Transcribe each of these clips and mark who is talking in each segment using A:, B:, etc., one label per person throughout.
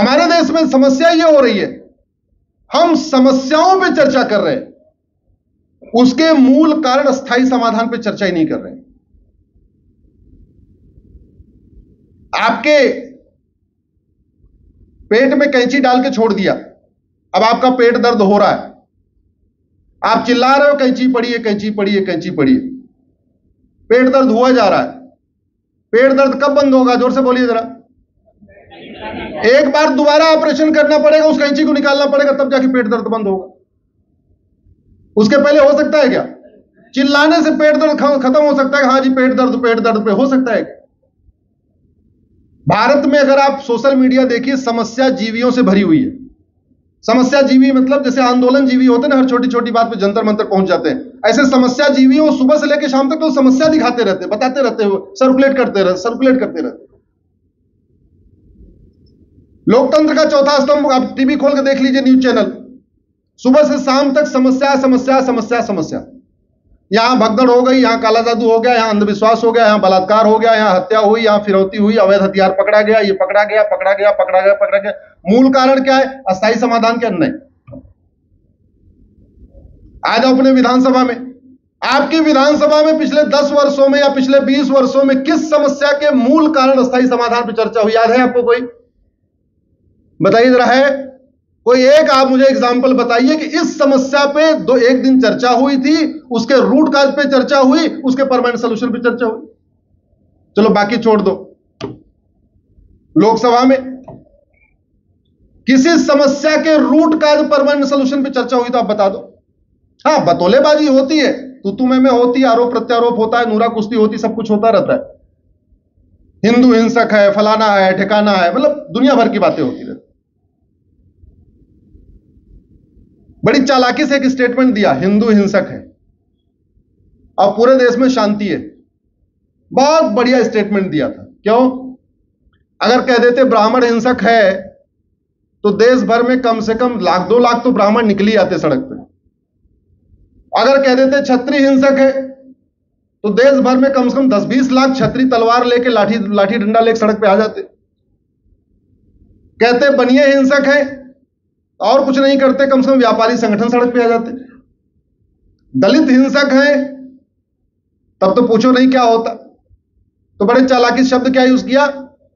A: हमारे देश में समस्या ये हो रही है, हम समस्याओं पे चर्चा कर रहे हैं, उसके मूल कारण स्थायी समाधान पे चर्चा ही नहीं कर रहे हैं। आपके पेट में कैंची डाल के छोड़ दिया, अब आपका पेट दर्द हो रहा है, आप चिल्ला रहे हो कैंची पड़ी है, कैंची पड़ी है, कैंची पड़ी है, पेट दर्द हुआ जा रहा है। पेट दर्द कब बंद होगा? जोर से बोलिए जरा। एक बार दोबारा ऑपरेशन करना पड़ेगा, उस कैंची को निकालना पड़ेगा, तब जाके पेट दर्द बंद होगा। उसके पहले हो सकता है क्या? चिल्लाने से पेट दर्द खत्म हो सकता है? हाँ जी, पेट दर्द पे हो सकता है क्या? भारत में अगर आप सोशल मीडिया देखिए, समस्या जीवियों से भरी हुई है। समस्या जीवी मतलब जैसे आंदोलन जीवी होते हैं ना, हर छोटी छोटी बात पे जंतर मंतर पहुंच जाते हैं, ऐसे समस्या जीवी हो, सुबह से लेकर शाम तक तो समस्या दिखाते रहते हैं, बताते रहते हैं, सर्कुलेट करते रहते। लोकतंत्र का चौथा स्तंभ, आप टीवी खोल के देख लीजिए, न्यूज चैनल, सुबह से शाम तक समस्या समस्या समस्या समस्या। यहां भगदड़ हो गई, यहां काला जादू हो गया, यहां अंधविश्वास हो गया, यहां बलात्कार हो गया, यहां हत्या हुई, यहां फिरौती हुई, अवैध हथियार पकड़ा गया, ये पकड़ा गया। मूल कारण क्या है? अस्थायी समाधान क्या? नहीं। आ जाओ अपने विधानसभा में, आपकी विधानसभा में पिछले 10 वर्षों में या पिछले 20 वर्षों में किस समस्या के मूल कारण अस्थायी समाधान पर चर्चा हुई? याद है आपको? कोई बताइए जरा। है कोई एक? आप मुझे एग्जाम्पल बताइए कि इस समस्या पे एक दिन चर्चा हुई थी, उसके रूट काज पे चर्चा हुई, उसके परमानेंट सोल्यूशन पे चर्चा हुई। चलो बाकी छोड़ दो। लोकसभा में किसी समस्या के रूट काज परमानेंट सोल्यूशन पे चर्चा हुई तो आप बता दो। हाँ, बतौलेबाजी होती है, तू में होती है, आरोप प्रत्यारोप होता है, नूरा कुश्ती होती, सब कुछ होता रहता है। हिंदू हिंसक है, फलाना है, ठिकाना है, मतलब दुनिया भर की बातें होती रहती। बड़ी चालाकी से एक स्टेटमेंट दिया, हिंदू हिंसक है और पूरे देश में शांति है। बहुत बढ़िया स्टेटमेंट दिया था। क्यों? अगर कह देते ब्राह्मण हिंसक है तो देश भर में कम से कम 1-2 लाख तो ब्राह्मण निकल ही आते सड़क पे। अगर कह देते क्षत्रिय हिंसक है तो देश भर में कम से कम 10-20 लाख क्षत्रिय तलवार लेके लाठी डंडा लेके सड़क पे आ जाते। कहते बनिए हिंसक है और कुछ नहीं करते, कम से कम व्यापारी संगठन सड़क पे आ जाते। दलित हिंसक है तब तो पूछो नहीं क्या होता। तो बड़े चालाकी शब्द क्या यूज किया?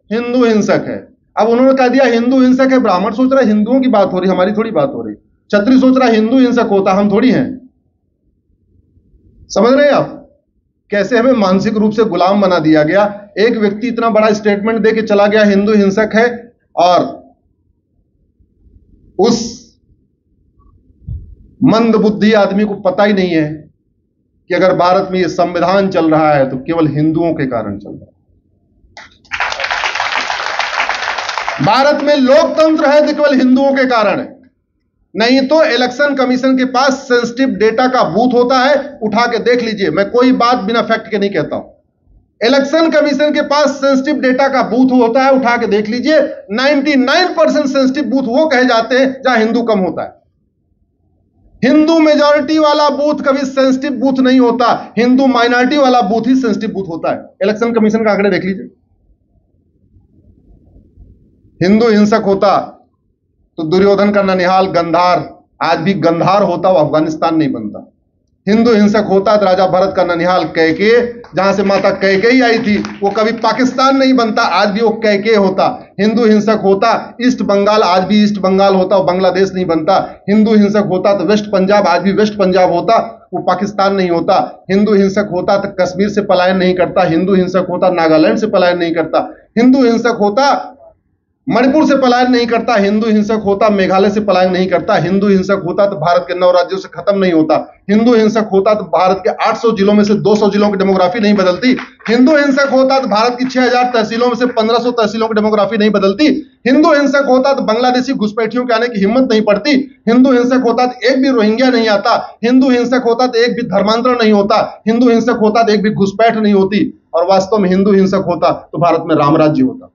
A: हिंदू हिंसक है। अब उन्होंने कह दिया हिंदू हिंसक है, ब्राह्मण सोच रहा है हिंदुओं की बात हो रही, हमारी थोड़ी बात हो रही। क्षत्रिय सोच रहा है हिंदू हिंसक होता, हम थोड़ी हैं। समझ रहे हैं आप कैसे हमें मानसिक रूप से गुलाम बना दिया गया? एक व्यक्ति इतना बड़ा स्टेटमेंट दे के चला गया हिंदू हिंसक है, और उस मंद बुद्धि आदमी को पता ही नहीं है कि अगर भारत में यह संविधान चल रहा है तो केवल हिंदुओं के कारण चल रहा है। भारत में लोकतंत्र है तो केवल हिंदुओं के कारण है। नहीं तो इलेक्शन कमीशन के पास सेंसिटिव डेटा का बूथ होता है, उठा के देख लीजिए। मैं कोई बात बिना फैक्ट के नहीं कहता हूं। इलेक्शन कमीशन के पास सेंसिटिव डेटा का बूथ होता है, उठा के देख लीजिए। 99% सेंसिटिव बूथ वो कहे जाते हैं जहां हिंदू कम होता है। हिंदू मेजॉरिटी वाला बूथ कभी सेंसिटिव बूथ नहीं होता, हिंदू माइनॉरिटी वाला बूथ ही सेंसिटिव बूथ होता है। इलेक्शन कमीशन का आंकड़े देख लीजिए। हिंदू हिंसक होता तो दुर्योधन का ननिहाल गंधार आज भी गंधार होता, वो अफगानिस्तान नहीं बनता। हिंदू हिंसक होता तो राजा भरत का ननिहाल कैकेय, जहां से माता कैकेयी आई थी, वो कभी पाकिस्तान नहीं बनता, आज भी वो कैकेय होता। हिंदू हिंसक होता ईस्ट बंगाल, आज भी ईस्ट बंगाल होता, वो बांग्लादेश नहीं बनता। हिंदू हिंसक होता तो वेस्ट पंजाब, आज भी वेस्ट पंजाब होता, वो पाकिस्तान नहीं होता। हिंदू हिंसक होता तो कश्मीर से पलायन नहीं करता। हिंदू हिंसक होता नागालैंड से पलायन नहीं करता। हिंदू हिंसक होता मणिपुर से पलायन नहीं करता। हिंदू हिंसक होता मेघालय से पलायन नहीं करता। हिंदू हिंसक होता तो भारत के 9 राज्यों से खत्म नहीं होता। हिंदू हिंसक होता तो भारत के 800 जिलों में से 200 जिलों की डेमोग्राफी नहीं बदलती। हिंदू हिंसक होता तो भारत की 6000 तहसीलों में से 1500 तहसीलों की डेमोग्राफी नहीं बदलती। हिंदू हिंसक होता तो बांग्लादेशी घुसपैठियों के आने की हिम्मत नहीं पड़ती। हिंदू हिंसक होता तो एक भी रोहिंग्या नहीं आता। हिंदू हिंसक होता तो एक भी धर्मांतरण नहीं होता। हिंदू हिंसक होता तो एक भी घुसपैठ नहीं होती। और वास्तव में हिंदू हिंसक होता तो भारत में राम राज्य होता।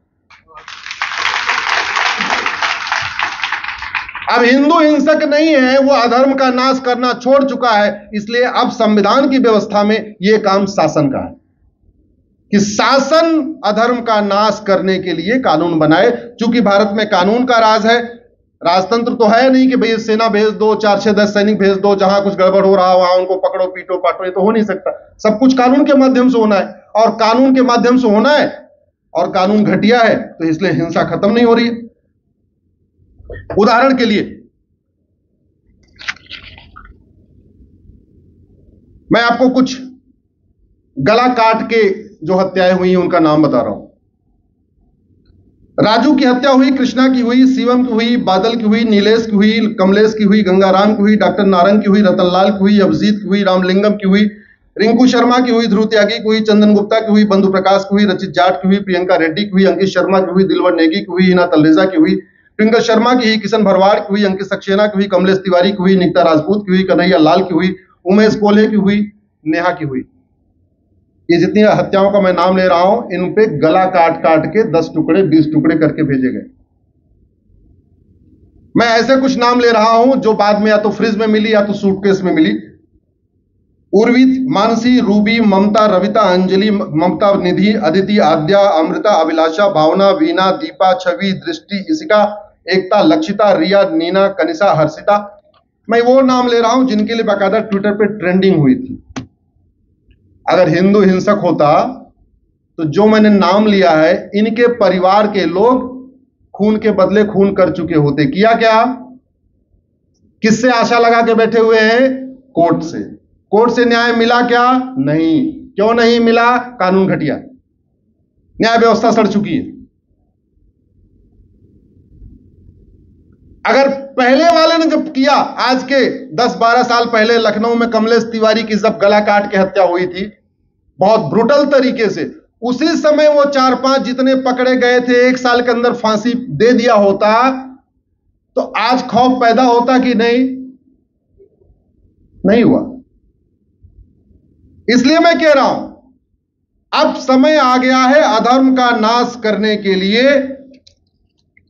A: अब हिंदू हिंसक नहीं है, वो अधर्म का नाश करना छोड़ चुका है, इसलिए अब संविधान की व्यवस्था में यह काम शासन का है। कि शासन अधर्म का नाश करने के लिए कानून बनाए। चूंकि भारत में कानून का राज है, राजतंत्र तो है नहीं कि भाई सेना भेज दो, 4 6 10 सैनिक भेज दो, जहां कुछ गड़बड़ हो रहा वहां उनको पकड़ो पीटो पाटो, ये तो हो नहीं सकता। सब कुछ कानून के माध्यम से होना है, और कानून के माध्यम से होना है, और कानून घटिया है, तो इसलिए हिंसा खत्म नहीं हो रही है। उदाहरण के लिए मैं आपको कुछ गला काट के जो हत्याएं हुई हैं उनका नाम बता रहा हूं। राजू की हत्या हुई, कृष्णा की हुई, शिवम की हुई, बादल की हुई, नीलेश की हुई, कमलेश की हुई, गंगाराम की हुई, डॉक्टर नारंग की हुई, रतनलाल की हुई, अभिजीत की हुई, रामलिंगम की हुई, रिंकू शर्मा की हुई, ध्रुव त्यागी की हुई, चंदन गुप्ता की हुई, बंधु प्रकाश की हुई, रचित जाट की हुई, प्रियंका रेड्डी की हुई, अंकित शर्मा की हुई, दिलवर नेगी की हुई, हिना तल्रेजा की हुई, ट्विंकल शर्मा की हुई, किशन भरवाड़ की हुई, अंकित सक्सेना की हुई, कमलेश तिवारी की हुई, निकिता राजपूत की हुई, कन्हैया लाल की हुई, उमेश कोल्हे की हुई, नेहा की हुई। ये जितनी हत्याओं का मैं नाम ले रहा हूं, इन पे गला काट काट के 10 टुकड़े 20 टुकड़े करके भेजे गए। मैं ऐसे कुछ नाम ले रहा हूं जो बाद में या तो फ्रिज में मिली या तो सूटकेस में मिली। उर्वी, मानसी, रूबी, ममता, रविता, अंजलि, ममता, निधि, अदिति, आद्या, अमृता, अभिलाषा, भावना, वीना, दीपा, छवि, दृष्टि, इशिका, एकता, लक्षिता, रिया, नीना, कनिषा, हर्षिता। मैं वो नाम ले रहा हूं जिनके लिए बाकायदा ट्विटर पे ट्रेंडिंग हुई थी। अगर हिंदू हिंसक होता तो जो मैंने नाम लिया है, इनके परिवार के लोग खून के बदले खून कर चुके होते। किया क्या? किससे आशा लगा के बैठे हुए हैं? कोर्ट से। कोर्ट से न्याय मिला क्या? नहीं। क्यों नहीं मिला? कानून घटिया, न्याय व्यवस्था सड़ चुकी है। अगर पहले वाले ने जब किया, आज के 10-12 साल पहले लखनऊ में कमलेश तिवारी की जब गला काट के हत्या हुई थी बहुत ब्रूटल तरीके से, उसी समय वो 4-5 जितने पकड़े गए थे 1 साल के अंदर फांसी दे दिया होता तो आज खौफ पैदा होता कि नहीं? नहीं हुआ। इसलिए मैं कह रहा हूं, अब समय आ गया है अधर्म का नाश करने के लिए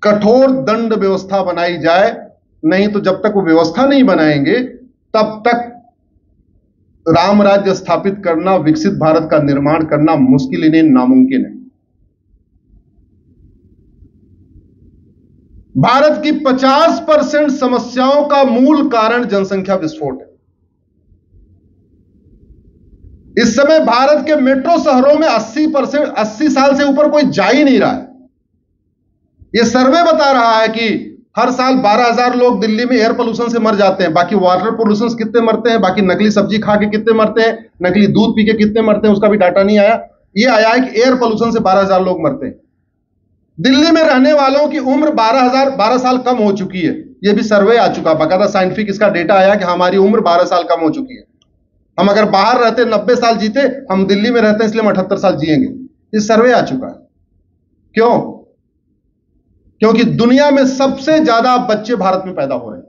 A: कठोर दंड व्यवस्था बनाई जाए। नहीं तो जब तक वो व्यवस्था नहीं बनाएंगे तब तक राम राज्य स्थापित करना, विकसित भारत का निर्माण करना मुश्किल ही नहीं, नामुमकिन है। भारत की 50% समस्याओं का मूल कारण जनसंख्या विस्फोट है। इस समय भारत के मेट्रो शहरों में 80 साल से ऊपर कोई जा ही नहीं रहा है। यह सर्वे बता रहा है कि हर साल 12,000 लोग दिल्ली में एयर पोल्यूशन से मर जाते हैं। बाकी वाटर पोल्यूशन से कितने मरते हैं, बाकी नकली सब्जी खा के कितने मरते हैं, नकली दूध पी के कितने मरते हैं, उसका भी डाटा नहीं आया। यह आया है कि एयर पोल्यूशन से 12,000 लोग मरते हैं। दिल्ली में रहने वालों की उम्र 12 साल कम हो चुकी है। यह भी सर्वे आ चुका, बाकायदा साइंटिफिक इसका डेटा आया कि हमारी उम्र 12 साल कम हो चुकी है। हम अगर बाहर रहते 90 साल जीते, हम दिल्ली में रहते हैं इसलिए हम 78 साल जिएंगे। ये सर्वे आ चुका है। क्यों? क्योंकि दुनिया में सबसे ज्यादा बच्चे भारत में पैदा हो रहे हैं।